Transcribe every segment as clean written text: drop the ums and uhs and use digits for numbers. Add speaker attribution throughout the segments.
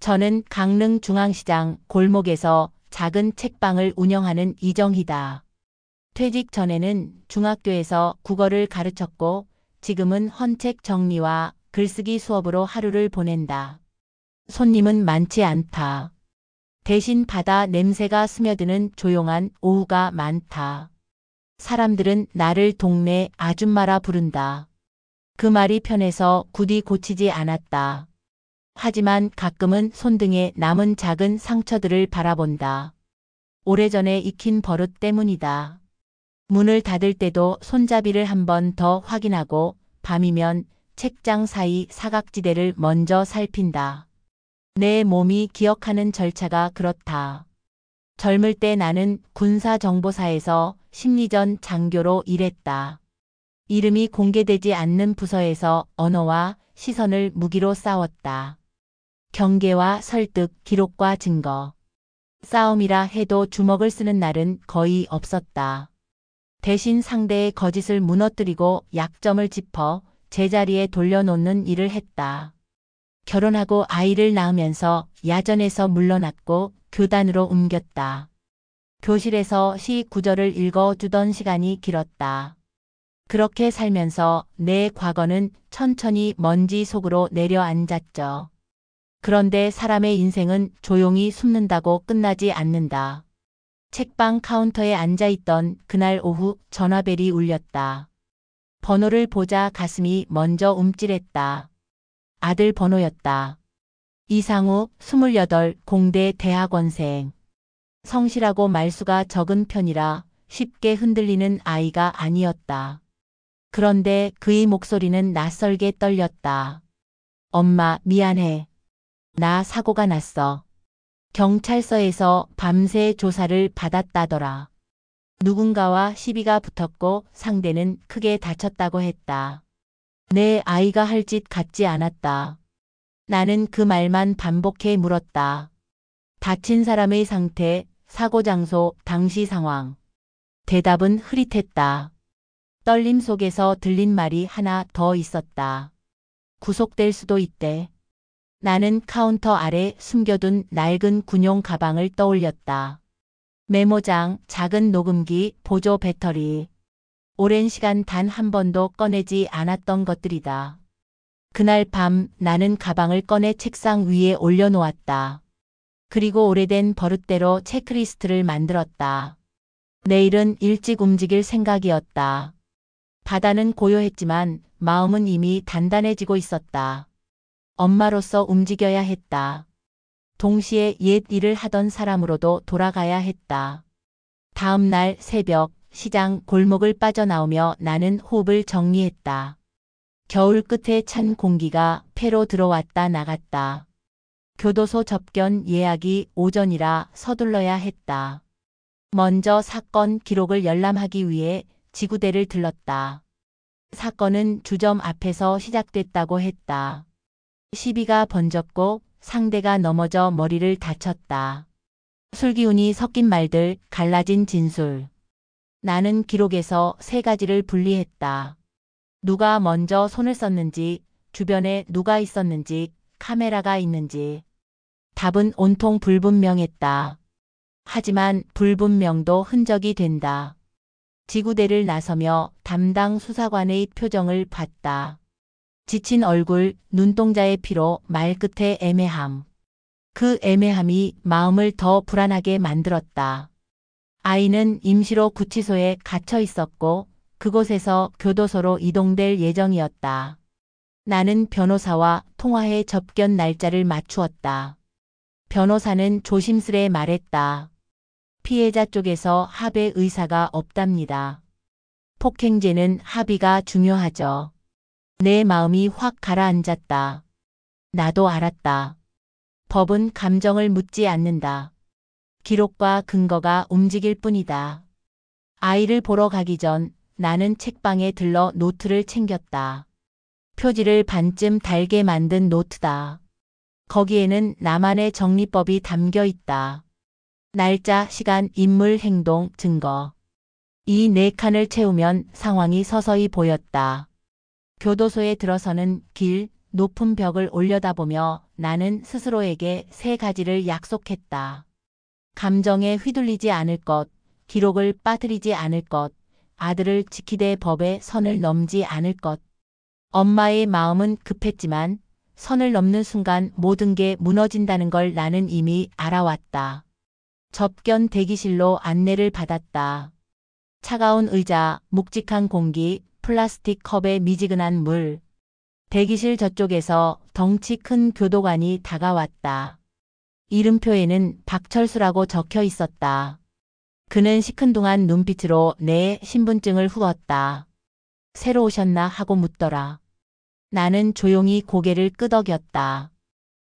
Speaker 1: 저는 강릉 중앙시장 골목에서 작은 책방을 운영하는 이정희다. 퇴직 전에는 중학교에서 국어를 가르쳤고 지금은 헌책 정리와 글쓰기 수업으로 하루를 보낸다. 손님은 많지 않다. 대신 바다 냄새가 스며드는 조용한 오후가 많다. 사람들은 나를 동네 아줌마라 부른다. 그 말이 편해서 굳이 고치지 않았다. 하지만 가끔은 손등에 남은 작은 상처들을 바라본다. 오래전에 익힌 버릇 때문이다. 문을 닫을 때도 손잡이를 한 번 더 확인하고 밤이면 책장 사이 사각지대를 먼저 살핀다. 내 몸이 기억하는 절차가 그렇다. 젊을 때 나는 군사정보사에서 심리전 장교로 일했다. 이름이 공개되지 않는 부서에서 언어와 시선을 무기로 싸웠다. 경계와 설득, 기록과 증거. 싸움이라 해도 주먹을 쓰는 날은 거의 없었다. 대신 상대의 거짓을 무너뜨리고 약점을 짚어 제자리에 돌려놓는 일을 했다. 결혼하고 아이를 낳으면서 야전에서 물러났고 교단으로 옮겼다. 교실에서 시 구절을 읽어주던 시간이 길었다. 그렇게 살면서 내 과거는 천천히 먼지 속으로 내려앉았죠. 그런데 사람의 인생은 조용히 숨는다고 끝나지 않는다. 책방 카운터에 앉아있던 그날 오후 전화벨이 울렸다. 번호를 보자 가슴이 먼저 움찔했다. 아들 번호였다. 이상우, 28, 공대 대학원생. 성실하고 말수가 적은 편이라 쉽게 흔들리는 아이가 아니었다. 그런데 그의 목소리는 낯설게 떨렸다. 엄마, 미안해. 나 사고가 났어. 경찰서에서 밤새 조사를 받았다더라. 누군가와 시비가 붙었고 상대는 크게 다쳤다고 했다. 내 아이가 할 짓 같지 않았다. 나는 그 말만 반복해 물었다. 다친 사람의 상태, 사고 장소, 당시 상황. 대답은 흐릿했다. 떨림 속에서 들린 말이 하나 더 있었다. 구속될 수도 있대. 나는 카운터 아래 숨겨둔 낡은 군용 가방을 떠올렸다. 메모장, 작은 녹음기, 보조 배터리. 오랜 시간 단 한 번도 꺼내지 않았던 것들이다. 그날 밤 나는 가방을 꺼내 책상 위에 올려놓았다. 그리고 오래된 버릇대로 체크리스트를 만들었다. 내일은 일찍 움직일 생각이었다. 바다는 고요했지만 마음은 이미 단단해지고 있었다. 엄마로서 움직여야 했다. 동시에 옛 일을 하던 사람으로도 돌아가야 했다. 다음 날 새벽 시장 골목을 빠져나오며 나는 호흡을 정리했다. 겨울 끝에 찬 공기가 폐로 들어왔다 나갔다. 교도소 접견 예약이 오전이라 서둘러야 했다. 먼저 사건 기록을 열람하기 위해 지구대를 들렀다. 사건은 주점 앞에서 시작됐다고 했다. 시비가 번졌고 상대가 넘어져 머리를 다쳤다. 술기운이 섞인 말들, 갈라진 진술. 나는 기록에서 세 가지를 분리했다. 누가 먼저 손을 썼는지, 주변에 누가 있었는지, 카메라가 있는지. 답은 온통 불분명했다. 하지만 불분명도 흔적이 된다. 지구대를 나서며 담당 수사관의 표정을 봤다. 지친 얼굴, 눈동자의 피로, 말끝의 애매함. 그 애매함이 마음을 더 불안하게 만들었다. 아이는 임시로 구치소에 갇혀 있었고 그곳에서 교도소로 이동될 예정이었다. 나는 변호사와 통화해 접견 날짜를 맞추었다. 변호사는 조심스레 말했다. 피해자 쪽에서 합의 의사가 없답니다. 폭행죄는 합의가 중요하죠. 내 마음이 확 가라앉았다. 나도 알았다. 법은 감정을 묻지 않는다. 기록과 근거가 움직일 뿐이다. 아이를 보러 가기 전 나는 책방에 들러 노트를 챙겼다. 표지를 반쯤 달게 만든 노트다. 거기에는 나만의 정리법이 담겨 있다. 날짜, 시간, 인물, 행동, 증거. 이 네 칸을 채우면 상황이 서서히 보였다. 교도소에 들어서는 길, 높은 벽을 올려다보며 나는 스스로에게 세 가지를 약속했다. 감정에 휘둘리지 않을 것, 기록을 빠뜨리지 않을 것, 아들을 지키되 법의 선을 넘지 않을 것. 엄마의 마음은 급했지만 선을 넘는 순간 모든 게 무너진다는 걸 나는 이미 알아왔다. 접견 대기실로 안내를 받았다. 차가운 의자, 묵직한 공기, 플라스틱 컵에 미지근한 물. 대기실 저쪽에서 덩치 큰 교도관이 다가왔다. 이름표에는 박철수라고 적혀 있었다. 그는 시큰둥한 눈빛으로 내 신분증을 후었다. 새로 오셨나 하고 묻더라. 나는 조용히 고개를 끄덕였다.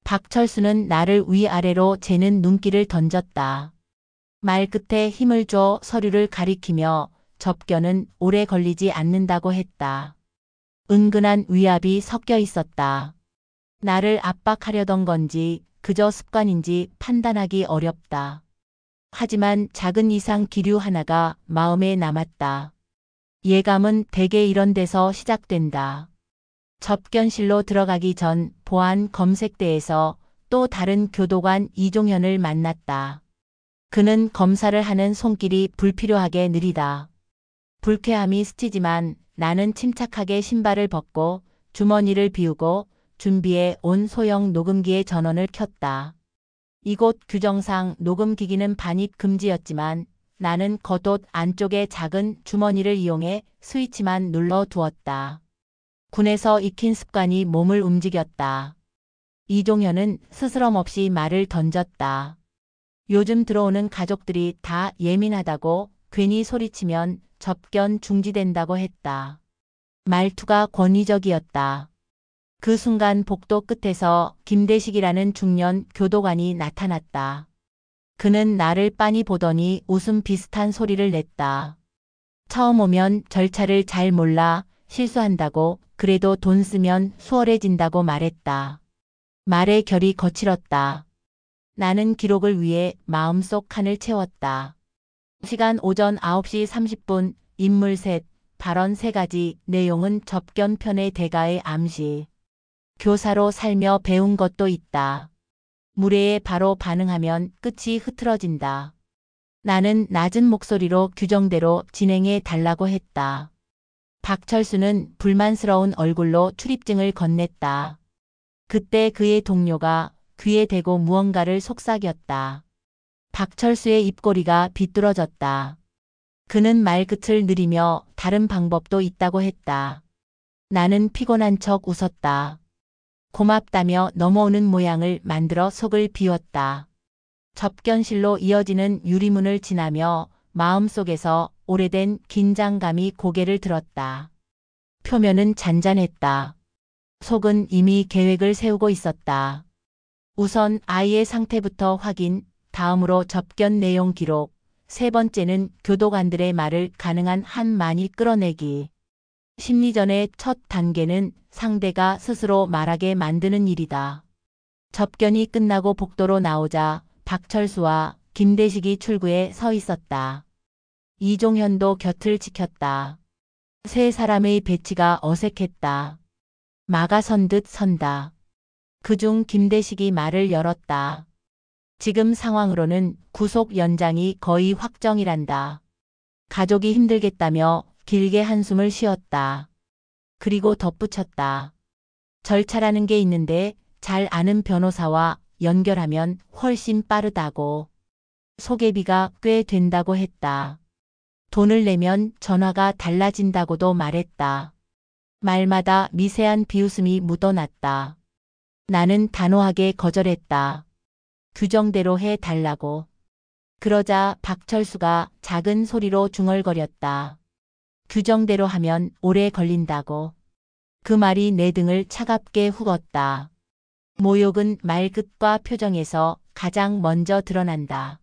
Speaker 1: 박철수는 나를 위아래로 재는 눈길을 던졌다. 말끝에 힘을 줘 서류를 가리키며 접견은 오래 걸리지 않는다고 했다. 은근한 위압이 섞여 있었다. 나를 압박하려던 건지 그저 습관인지 판단하기 어렵다. 하지만 작은 이상 기류 하나가 마음에 남았다. 예감은 대개 이런 데서 시작된다. 접견실로 들어가기 전 보안 검색대에서 또 다른 교도관 이종현을 만났다. 그는 검사를 하는 손길이 불필요하게 느리다. 불쾌함이 스치지만 나는 침착하게 신발을 벗고 주머니를 비우고 준비해 온 소형 녹음기의 전원을 켰다. 이곳 규정상 녹음기기는 반입 금지였지만 나는 겉옷 안쪽의 작은 주머니를 이용해 스위치만 눌러 두었다. 군에서 익힌 습관이 몸을 움직였다. 이종현은 스스럼 없이 말을 던졌다. 요즘 들어오는 가족들이 다 예민하다고 괜히 소리치면 접견 중지된다고 했다. 말투가 권위적이었다. 그 순간 복도 끝에서 김대식이라는 중년 교도관이 나타났다. 그는 나를 빤히 보더니 웃음 비슷한 소리를 냈다. 처음 오면 절차를 잘 몰라 실수한다고 그래도 돈 쓰면 수월해진다고 말했다. 말의 결이 거칠었다. 나는 기록을 위해 마음속 칸을 채웠다. 시간 오전 9시 30분, 인물 셋, 발언 3가지, 내용은 접견편의 대가의 암시. 교사로 살며 배운 것도 있다. 무례에 바로 반응하면 끝이 흐트러진다. 나는 낮은 목소리로 규정대로 진행해 달라고 했다. 박철수는 불만스러운 얼굴로 출입증을 건넸다. 그때 그의 동료가 귀에 대고 무언가를 속삭였다. 박철수의 입꼬리가 비뚤어졌다. 그는 말끝을 느리며 다른 방법도 있다고 했다. 나는 피곤한 척 웃었다. 고맙다며 넘어오는 모양을 만들어 속을 비웠다. 접견실로 이어지는 유리문을 지나며 마음속에서 오래된 긴장감이 고개를 들었다. 표면은 잔잔했다. 속은 이미 계획을 세우고 있었다. 우선 아이의 상태부터 확인, 다음으로 접견 내용 기록, 세 번째는 교도관들의 말을 가능한 한 많이 끌어내기. 심리전의 첫 단계는 상대가 스스로 말하게 만드는 일이다. 접견이 끝나고 복도로 나오자 박철수와 김대식이 출구에 서 있었다. 이종현도 곁을 지켰다. 세 사람의 배치가 어색했다. 막아선 듯 선다. 그중 김대식이 말을 열었다. 지금 상황으로는 구속 연장이 거의 확정이란다. 가족이 힘들겠다며 길게 한숨을 쉬었다. 그리고 덧붙였다. 절차라는 게 있는데 잘 아는 변호사와 연결하면 훨씬 빠르다고. 소개비가 꽤 된다고 했다. 돈을 내면 전화가 달라진다고도 말했다. 말마다 미세한 비웃음이 묻어났다. 나는 단호하게 거절했다. 규정대로 해 달라고. 그러자 박철수가 작은 소리로 중얼거렸다. 규정대로 하면 오래 걸린다고. 그 말이 내 등을 차갑게 후었다. 모욕은 말끝과 표정에서 가장 먼저 드러난다.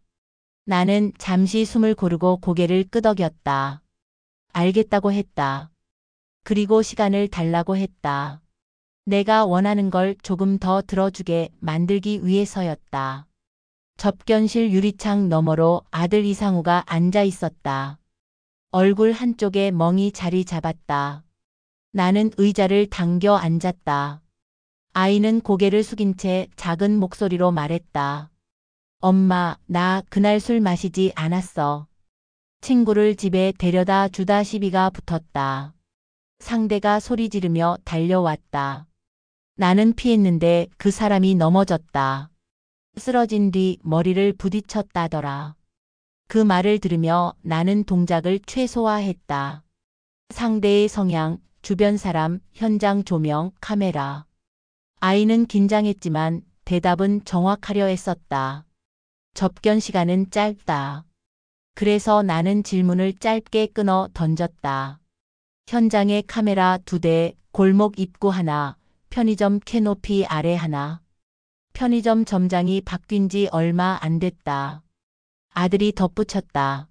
Speaker 1: 나는 잠시 숨을 고르고 고개를 끄덕였다. 알겠다고 했다. 그리고 시간을 달라고 했다. 내가 원하는 걸 조금 더 들어주게 만들기 위해서였다. 접견실 유리창 너머로 아들 이상우가 앉아 있었다. 얼굴 한쪽에 멍이 자리 잡았다. 나는 의자를 당겨 앉았다. 아이는 고개를 숙인 채 작은 목소리로 말했다. 엄마, 나 그날 술 마시지 않았어. 친구를 집에 데려다 주다 시비가 붙었다. 상대가 소리 지르며 달려왔다. 나는 피했는데 그 사람이 넘어졌다. 쓰러진 뒤 머리를 부딪혔다더라. 그 말을 들으며 나는 동작을 최소화했다. 상대의 성향, 주변 사람, 현장 조명, 카메라. 아이는 긴장했지만 대답은 정확하려 했었다. 접견 시간은 짧다. 그래서 나는 질문을 짧게 끊어 던졌다. 현장에 카메라 2대, 골목 입구 하나, 편의점 캐노피 아래 하나. 편의점 점장이 바뀐 지 얼마 안 됐다. 아들이 덧붙였다.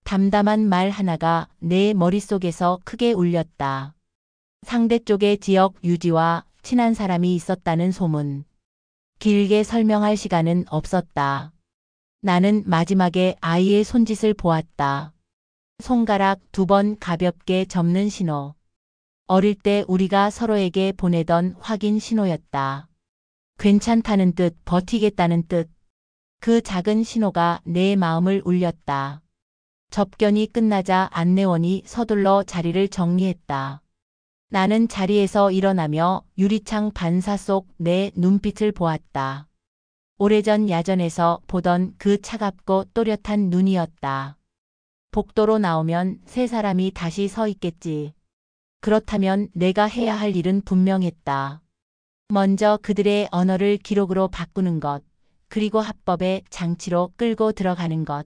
Speaker 1: 담담한 말 하나가 내 머릿속에서 크게 울렸다. 상대 쪽의 지역 유지와 친한 사람이 있었다는 소문. 길게 설명할 시간은 없었다. 나는 마지막에 아이의 손짓을 보았다. 손가락 2번 가볍게 접는 신호. 어릴 때 우리가 서로에게 보내던 확인 신호였다. 괜찮다는 뜻, 버티겠다는 뜻. 그 작은 신호가 내 마음을 울렸다. 접견이 끝나자 안내원이 서둘러 자리를 정리했다. 나는 자리에서 일어나며 유리창 반사 속 내 눈빛을 보았다. 오래전 야전에서 보던 그 차갑고 또렷한 눈이었다. 복도로 나오면 세 사람이 다시 서 있겠지. 그렇다면 내가 해야 할 일은 분명했다. 먼저 그들의 언어를 기록으로 바꾸는 것, 그리고 합법의 장치로 끌고 들어가는 것.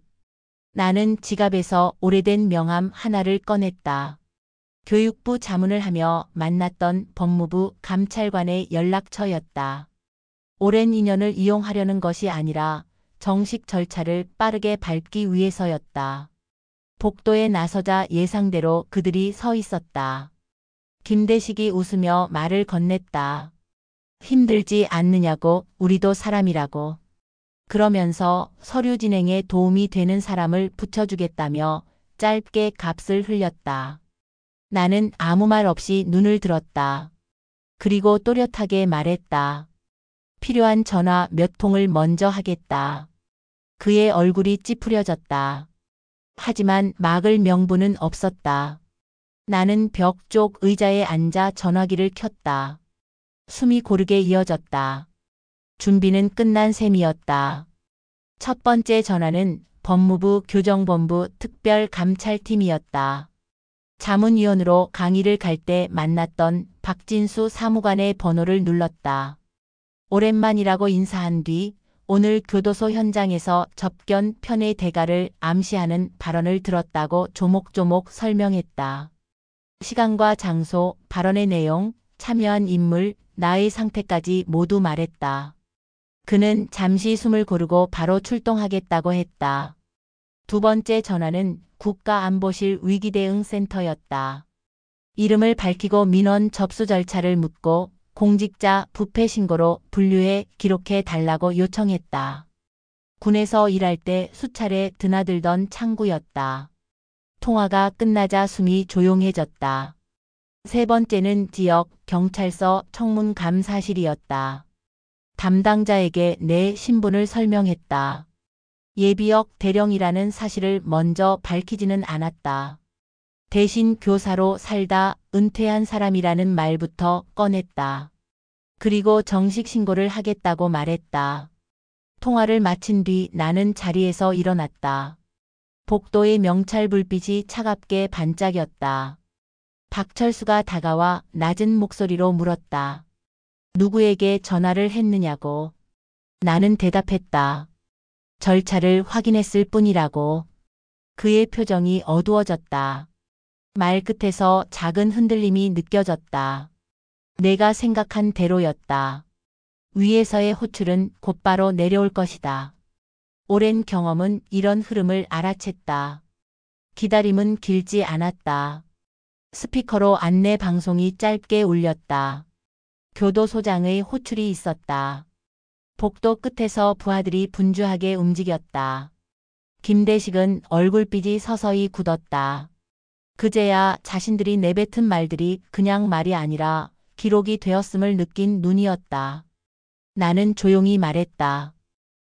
Speaker 1: 나는 지갑에서 오래된 명함 하나를 꺼냈다. 교육부 자문을 하며 만났던 법무부 감찰관의 연락처였다. 오랜 인연을 이용하려는 것이 아니라 정식 절차를 빠르게 밟기 위해서였다. 복도에 나서자 예상대로 그들이 서 있었다. 김대식이 웃으며 말을 건넸다. 힘들지 않느냐고, 우리도 사람이라고. 그러면서 서류 진행에 도움이 되는 사람을 붙여주겠다며 짧게 값을 흘렸다. 나는 아무 말 없이 눈을 들었다. 그리고 또렷하게 말했다. 필요한 전화 몇 통을 먼저 하겠다. 그의 얼굴이 찌푸려졌다. 하지만 막을 명분은 없었다. 나는 벽 쪽 의자에 앉아 전화기를 켰다. 숨이 고르게 이어졌다. 준비는 끝난 셈이었다. 첫 번째 전화는 법무부 교정본부 특별감찰팀이었다. 자문위원으로 강의를 갈 때 만났던 박진수 사무관의 번호를 눌렀다. 오랜만이라고 인사한 뒤 오늘 교도소 현장에서 접견 편의 대가를 암시하는 발언을 들었다고 조목조목 설명했다. 시간과 장소, 발언의 내용, 참여한 인물, 나의 상태까지 모두 말했다. 그는 잠시 숨을 고르고 바로 출동하겠다고 했다. 두 번째 전화는 국가안보실 위기대응센터였다. 이름을 밝히고 민원 접수 절차를 묻고 공직자 부패 신고로 분류해 기록해 달라고 요청했다. 군에서 일할 때 수차례 드나들던 창구였다. 통화가 끝나자 숨이 조용해졌다. 세 번째는 지역 경찰서 청문감사실이었다. 담당자에게 내 신분을 설명했다. 예비역 대령이라는 사실을 먼저 밝히지는 않았다. 대신 교사로 살다 은퇴한 사람이라는 말부터 꺼냈다. 그리고 정식 신고를 하겠다고 말했다. 통화를 마친 뒤 나는 자리에서 일어났다. 복도의 명찰 불빛이 차갑게 반짝였다. 박철수가 다가와 낮은 목소리로 물었다. 누구에게 전화를 했느냐고. 나는 대답했다. 절차를 확인했을 뿐이라고. 그의 표정이 어두워졌다. 말끝에서 작은 흔들림이 느껴졌다. 내가 생각한 대로였다. 위에서의 호출은 곧바로 내려올 것이다. 오랜 경험은 이런 흐름을 알아챘다. 기다림은 길지 않았다. 스피커로 안내 방송이 짧게 울렸다. 교도소장의 호출이 있었다. 복도 끝에서 부하들이 분주하게 움직였다. 김대식은 얼굴빛이 서서히 굳었다. 그제야 자신들이 내뱉은 말들이 그냥 말이 아니라 기록이 되었음을 느낀 눈이었다. 나는 조용히 말했다.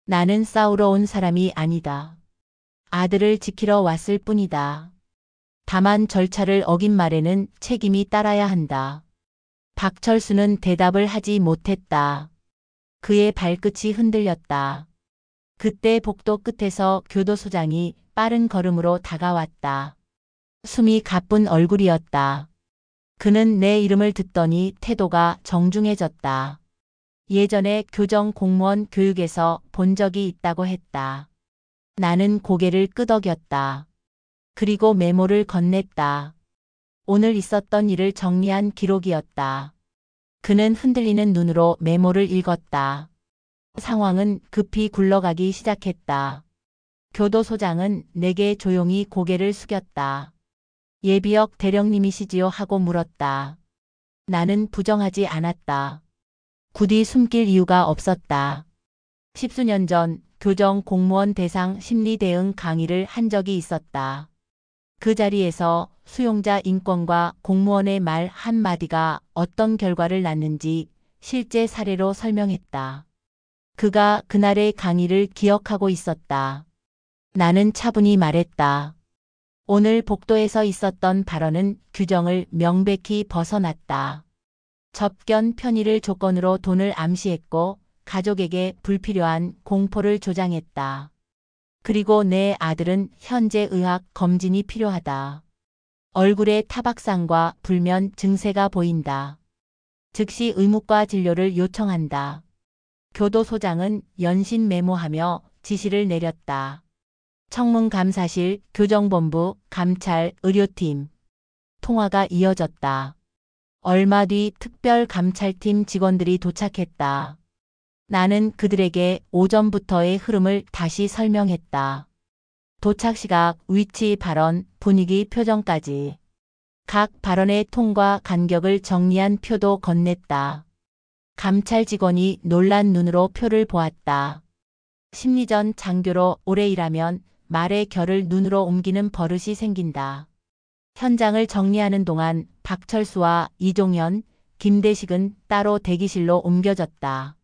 Speaker 1: 나는 싸우러 온 사람이 아니다. 아들을 지키러 왔을 뿐이다. 다만 절차를 어긴 말에는 책임이 따라야 한다. 박철수는 대답을 하지 못했다. 그의 발끝이 흔들렸다. 그때 복도 끝에서 교도소장이 빠른 걸음으로 다가왔다. 숨이 가쁜 얼굴이었다. 그는 내 이름을 듣더니 태도가 정중해졌다. 예전에 교정 공무원 교육에서 본 적이 있다고 했다. 나는 고개를 끄덕였다. 그리고 메모를 건넸다. 오늘 있었던 일을 정리한 기록이었다. 그는 흔들리는 눈으로 메모를 읽었다. 상황은 급히 굴러가기 시작했다. 교도소장은 내게 조용히 고개를 숙였다. 예비역 대령님이시지요 하고 물었다. 나는 부정하지 않았다. 굳이 숨길 이유가 없었다. 10수년 전 교정 공무원 대상 심리 대응 강의를 한 적이 있었다. 그 자리에서 수용자 인권과 공무원의 말 한마디가 어떤 결과를 낳는지 실제 사례로 설명했다. 그가 그날의 강의를 기억하고 있었다. 나는 차분히 말했다. 오늘 복도에서 있었던 발언은 규정을 명백히 벗어났다. 접견 편의를 조건으로 돈을 암시했고 가족에게 불필요한 공포를 조장했다. 그리고 내 아들은 현재 의학 검진이 필요하다. 얼굴에 타박상과 불면 증세가 보인다. 즉시 의무과 진료를 요청한다. 교도소장은 연신 메모하며 지시를 내렸다. 청문감사실, 교정본부, 감찰, 의료팀. 통화가 이어졌다. 얼마 뒤 특별감찰팀 직원들이 도착했다. 나는 그들에게 오전부터의 흐름을 다시 설명했다. 도착 시각, 위치, 발언, 분위기, 표정까지. 각 발언의 톤과 간격을 정리한 표도 건넸다. 감찰 직원이 놀란 눈으로 표를 보았다. 심리전 장교로 오래 일하면 말의 결을 눈으로 옮기는 버릇이 생긴다. 현장을 정리하는 동안 박철수와 이종현, 김대식은 따로 대기실로 옮겨졌다.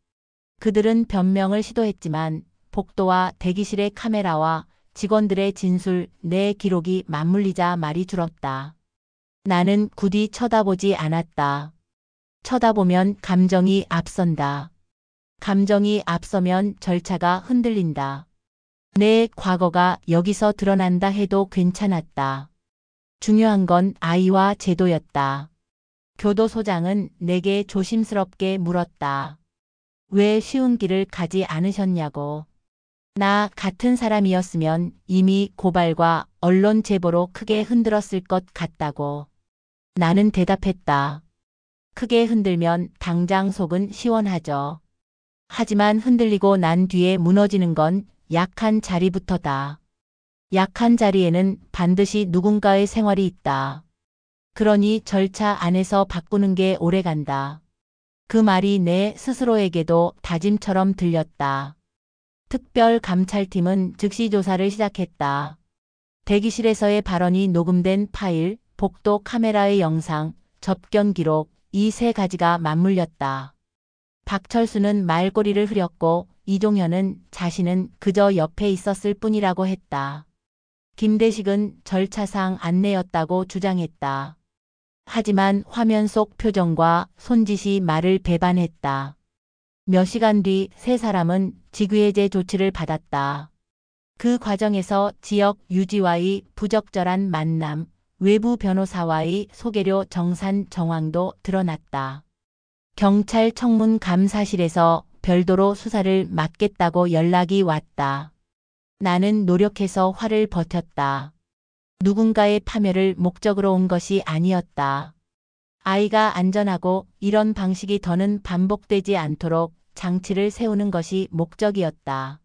Speaker 1: 그들은 변명을 시도했지만 복도와 대기실의 카메라와 직원들의 진술, 내 기록이 맞물리자 말이 줄었다. 나는 굳이 쳐다보지 않았다. 쳐다보면 감정이 앞선다. 감정이 앞서면 절차가 흔들린다. 내 과거가 여기서 드러난다 해도 괜찮았다. 중요한 건 아이와 제도였다. 교도소장은 내게 조심스럽게 물었다. 왜 쉬운 길을 가지 않으셨냐고. 나 같은 사람이었으면 이미 고발과 언론 제보로 크게 흔들었을 것 같다고. 나는 대답했다. 크게 흔들면 당장 속은 시원하죠. 하지만 흔들리고 난 뒤에 무너지는 건 약한 자리부터다. 약한 자리에는 반드시 누군가의 생활이 있다. 그러니 절차 안에서 바꾸는 게 오래간다. 그 말이 내 스스로에게도 다짐처럼 들렸다. 특별감찰팀은 즉시 조사를 시작했다. 대기실에서의 발언이 녹음된 파일, 복도 카메라의 영상, 접견 기록, 이 세 가지가 맞물렸다. 박철수는 말꼬리를 흐렸고 이종현은 자신은 그저 옆에 있었을 뿐이라고 했다. 김대식은 절차상 안내였다고 주장했다. 하지만 화면 속 표정과 손짓이 말을 배반했다. 몇 시간 뒤 세 사람은 직위해제 조치를 받았다. 그 과정에서 지역 유지와의 부적절한 만남, 외부 변호사와의 소개료 정산 정황도 드러났다. 경찰 청문감사실에서 별도로 수사를 맡겠다고 연락이 왔다. 나는 노력해서 화를 버텼다. 누군가의 파멸을 목적으로 온 것이 아니었다. 아이가 안전하고 이런 방식이 더는 반복되지 않도록 장치를 세우는 것이 목적이었다.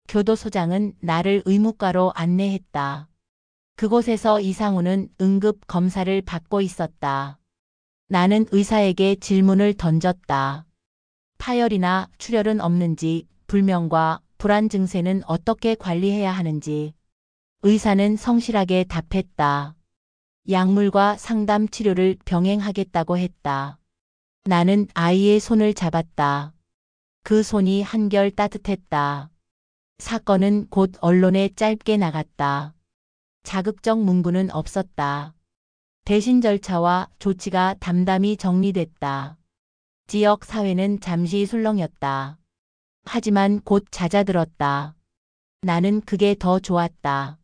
Speaker 1: 교도소장은 나를 의무과로 안내했다. 그곳에서 이상우는 응급 검사를 받고 있었다. 나는 의사에게 질문을 던졌다. 파열이나 출혈은 없는지, 불명과 불안 증세는 어떻게 관리해야 하는지. 의사는 성실하게 답했다. 약물과 상담 치료를 병행하겠다고 했다. 나는 아이의 손을 잡았다. 그 손이 한결 따뜻했다. 사건은 곧 언론에 짧게 나갔다. 자극적 문구는 없었다. 대신 절차와 조치가 담담히 정리됐다. 지역 사회는 잠시 술렁였다. 하지만 곧 잦아들었다. 나는 그게 더 좋았다.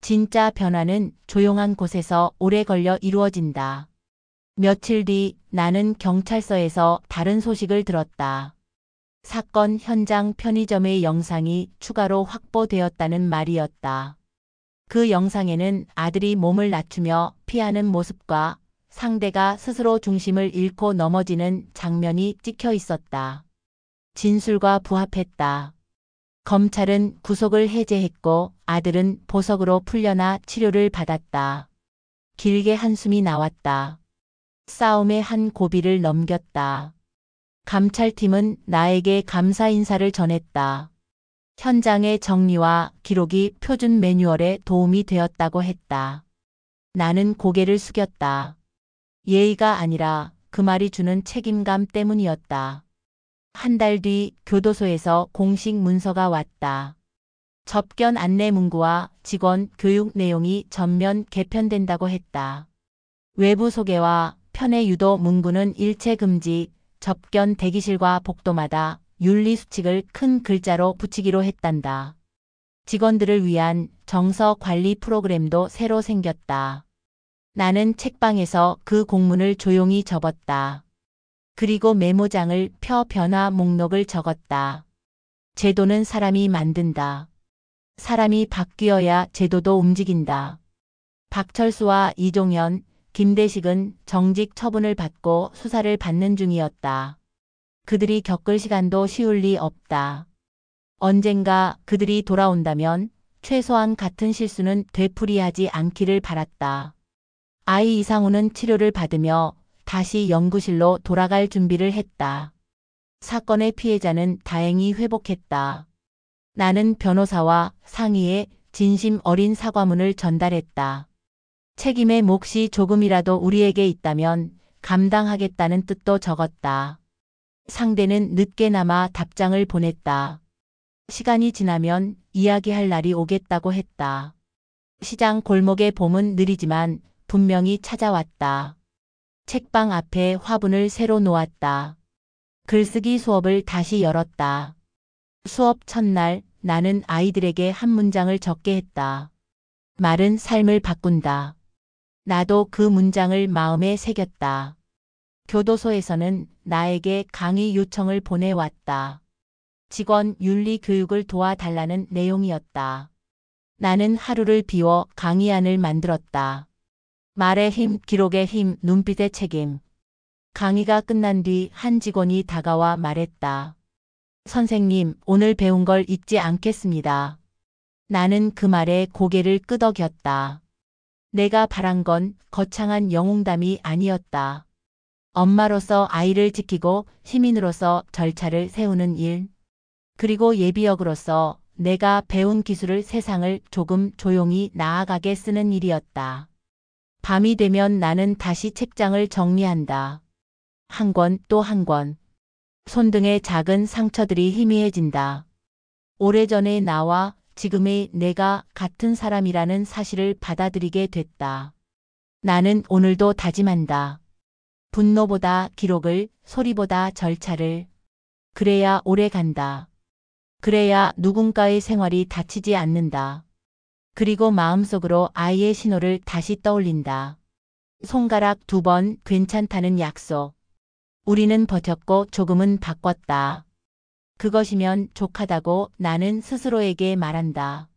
Speaker 1: 진짜 변화는 조용한 곳에서 오래 걸려 이루어진다. 며칠 뒤 나는 경찰서에서 다른 소식을 들었다. 사건 현장 편의점의 영상이 추가로 확보되었다는 말이었다. 그 영상에는 아들이 몸을 낮추며 피하는 모습과 상대가 스스로 중심을 잃고 넘어지는 장면이 찍혀 있었다. 진술과 부합했다. 검찰은 구속을 해제했고 아들은 보석으로 풀려나 치료를 받았다. 길게 한숨이 나왔다. 싸움의 한 고비를 넘겼다. 감찰팀은 나에게 감사 인사를 전했다. 현장의 정리와 기록이 표준 매뉴얼에 도움이 되었다고 했다. 나는 고개를 숙였다. 예의가 아니라 그 말이 주는 책임감 때문이었다. 한 달 뒤 교도소에서 공식 문서가 왔다. 접견 안내 문구와 직원 교육 내용이 전면 개편된다고 했다. 외부 소개와 편의 유도 문구는 일체 금지, 접견 대기실과 복도마다 윤리 수칙을 큰 글자로 붙이기로 했단다. 직원들을 위한 정서 관리 프로그램도 새로 생겼다. 나는 책방에서 그 공문을 조용히 접었다. 그리고 메모장을 펴 변화 목록을 적었다. 제도는 사람이 만든다. 사람이 바뀌어야 제도도 움직인다. 박철수와 이종현, 김대식은 정직 처분을 받고 수사를 받는 중이었다. 그들이 겪을 시간도 쉬울 리 없다. 언젠가 그들이 돌아온다면 최소한 같은 실수는 되풀이하지 않기를 바랐다. 아이 이상우는 치료를 받으며 다시 연구실로 돌아갈 준비를 했다. 사건의 피해자는 다행히 회복했다. 나는 변호사와 상의에 진심 어린 사과문을 전달했다. 책임의 몫이 조금이라도 우리에게 있다면 감당하겠다는 뜻도 적었다. 상대는 늦게나마 답장을 보냈다. 시간이 지나면 이야기할 날이 오겠다고 했다. 시장 골목의 봄은 느리지만 분명히 찾아왔다. 책방 앞에 화분을 새로 놓았다. 글쓰기 수업을 다시 열었다. 수업 첫날 나는 아이들에게 한 문장을 적게 했다. 말은 삶을 바꾼다. 나도 그 문장을 마음에 새겼다. 교도소에서는 나에게 강의 요청을 보내왔다. 직원 윤리 교육을 도와달라는 내용이었다. 나는 하루를 비워 강의안을 만들었다. 말의 힘, 기록의 힘, 눈빛의 책임. 강의가 끝난 뒤 한 직원이 다가와 말했다. 선생님, 오늘 배운 걸 잊지 않겠습니다. 나는 그 말에 고개를 끄덕였다. 내가 바란 건 거창한 영웅담이 아니었다. 엄마로서 아이를 지키고 시민으로서 절차를 세우는 일. 그리고 예비역으로서 내가 배운 기술을 세상을 조금 조용히 나아가게 쓰는 일이었다. 밤이 되면 나는 다시 책장을 정리한다. 한 권 또 한 권. 손등의 작은 상처들이 희미해진다. 오래전의 나와 지금의 내가 같은 사람이라는 사실을 받아들이게 됐다. 나는 오늘도 다짐한다. 분노보다 기록을, 소리보다 절차를. 그래야 오래 간다. 그래야 누군가의 생활이 다치지 않는다. 그리고 마음속으로 아이의 신호를 다시 떠올린다. 손가락 2번 괜찮다는 약속. 우리는 버텼고 조금은 바꿨다. 그것이면 족하다고 나는 스스로에게 말한다.